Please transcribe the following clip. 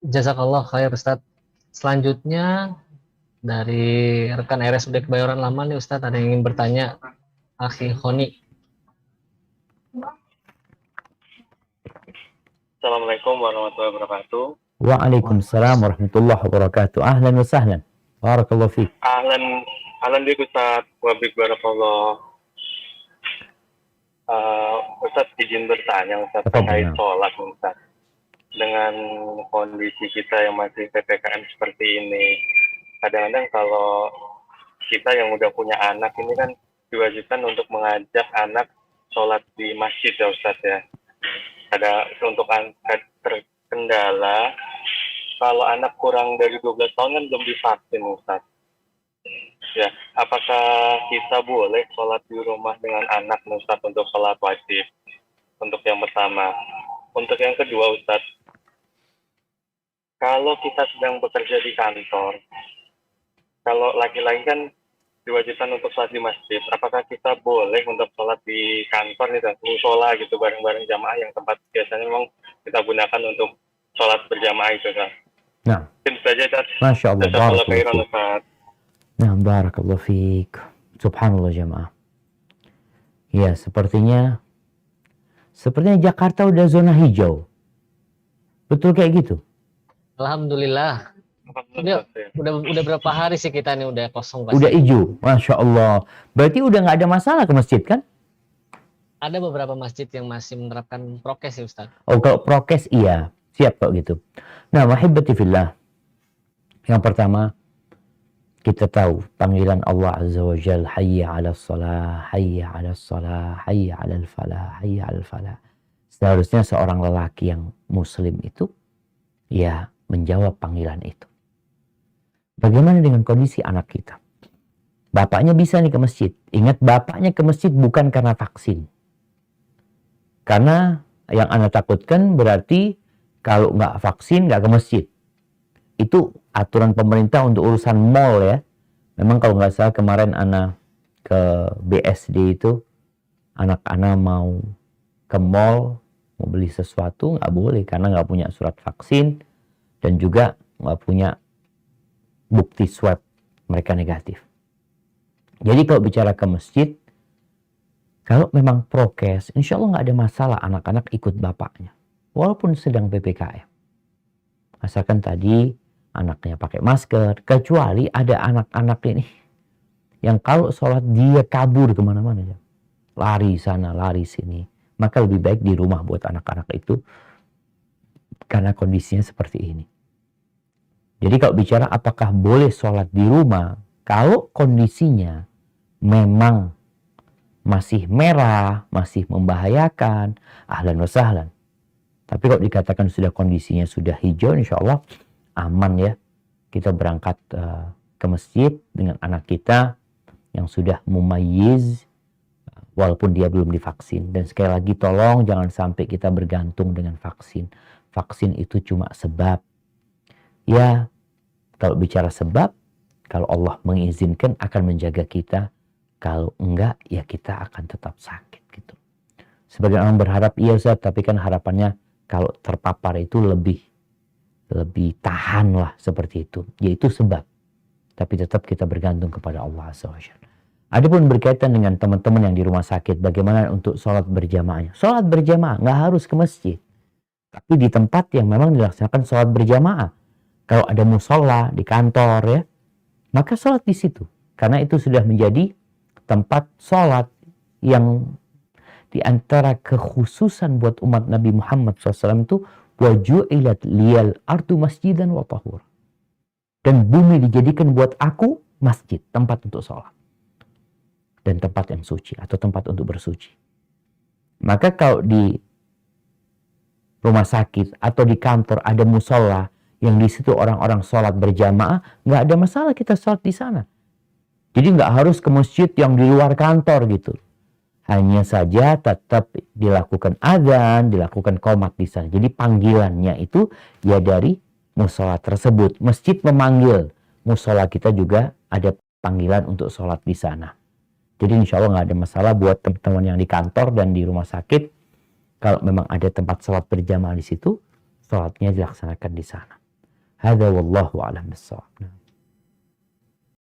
Jazakallah khair Ustadz. Selanjutnya dari rekan RSUD Kebayoran Lama nih Ustadz, ada yang ingin bertanya. Akhi Khoni. Assalamualaikum warahmatullahi wabarakatuh. Waalaikumsalam warahmatullahi wabarakatuh. Ahlan wa sahlan. Barakallahu fiik. Ahlan, ahlan bik Ustaz. Wabik barakallah. Ustaz izin bertanya Ustaz terkait sholat Ustaz. Dengan kondisi kita yang masih PPKM seperti ini, kadang-kadang kalau kita yang udah punya anak ini kan diwajibkan untuk mengajak anak sholat di masjid ya Ustaz ya. Ada untuk terkendala kalau anak kurang dari 12 tahun kan belum divaksin Ustaz. Ya, apakah kita boleh sholat di rumah dengan anak Ustaz untuk sholat wajib? Untuk yang pertama. Untuk yang kedua Ustaz, kalau kita sedang bekerja di kantor, kalau laki-laki kan diwajibkan untuk sholat di masjid, apakah kita boleh untuk sholat di kantor nih, musola gitu bareng-bareng jamaah yang tempat biasanya memang kita gunakan untuk sholat berjamaah itu kan? Nah, mungkin saja Ustaz. Masya Allah, barakallahu fiik. Nah, barakallahu fiik. Subhanallah jamaah. Ya, sepertinya Jakarta udah zona hijau. Betul kayak gitu? Alhamdulillah. Udah berapa hari sih kita nih udah kosong pasti. Udah hijau, Masya Allah. Berarti udah nggak ada masalah ke masjid kan? Ada beberapa masjid yang masih menerapkan prokes ya Ustaz. Oh, kalau prokes iya. Siap kok gitu. Nah, wahibati fillah. Yang pertama, kita tahu panggilan Allah Azza wa Jal, hayya ala salah, hayya ala salah, hayya ala falah, hayya ala falah. Seharusnya seorang lelaki yang muslim itu ya menjawab panggilan itu. Bagaimana dengan kondisi anak kita? Bapaknya bisa nih ke masjid. Ingat, bapaknya ke masjid bukan karena vaksin. Karena yang Anda takutkan berarti kalau nggak vaksin nggak ke masjid. Itu aturan pemerintah untuk urusan mall ya. Memang kalau nggak salah kemarin Ana ke BSD itu, anak-anak mau ke mall, mau beli sesuatu nggak boleh karena nggak punya surat vaksin dan juga nggak punya bukti swab mereka negatif. Jadi kalau bicara ke masjid, kalau memang prokes, insya Allah nggak ada masalah anak-anak ikut bapaknya. Walaupun sedang PPKM. Asalkan tadi anaknya pakai masker, kecuali ada anak-anak ini yang kalau sholat dia kabur kemana-mana. Lari sana, lari sini. Maka lebih baik di rumah buat anak-anak itu karena kondisinya seperti ini. Jadi kalau bicara apakah boleh sholat di rumah, kalau kondisinya memang masih merah, masih membahayakan, ahlan wa sahlan. Tapi kalau dikatakan sudah kondisinya sudah hijau, insya Allah aman ya. Kita berangkat ke masjid dengan anak kita yang sudah mumayyiz, walaupun dia belum divaksin. Dan sekali lagi tolong jangan sampai kita bergantung dengan vaksin. Vaksin itu cuma sebab. Ya, kalau bicara sebab, kalau Allah mengizinkan akan menjaga kita. Kalau enggak, ya kita akan tetap sakit gitu. Sebagian orang berharap, iya Ustaz, tapi kan harapannya kalau terpapar itu lebih tahan lah seperti itu. Yaitu sebab. Tapi tetap kita bergantung kepada Allah SWT. Adapun berkaitan dengan teman-teman yang di rumah sakit, bagaimana untuk sholat berjamaahnya? Sholat berjamaah nggak harus ke masjid. Tapi di tempat yang memang dilaksanakan sholat berjamaah. Kalau ada musola di kantor ya, maka sholat di situ. Karena itu sudah menjadi tempat sholat yang di antara kekhususan buat umat Nabi Muhammad SAW itu waju'ilat liyal ardu masjidan wa tahur. Dan bumi dijadikan buat aku masjid, tempat untuk sholat. Dan tempat yang suci atau tempat untuk bersuci. Maka kalau di rumah sakit atau di kantor ada musola yang di situ orang-orang sholat berjamaah, nggak ada masalah kita sholat di sana. Jadi nggak harus ke masjid yang di luar kantor gitu. Hanya saja tetap dilakukan adzan, dilakukan qomat di sana. Jadi panggilannya itu ya dari musola tersebut. Masjid memanggil, musola kita juga ada panggilan untuk sholat di sana. Jadi insya Allah nggak ada masalah buat teman-teman yang di kantor dan di rumah sakit. Kalau memang ada tempat sholat berjamaah di situ, sholatnya dilaksanakan di sana. Hadza wallahu a'lam bissawab.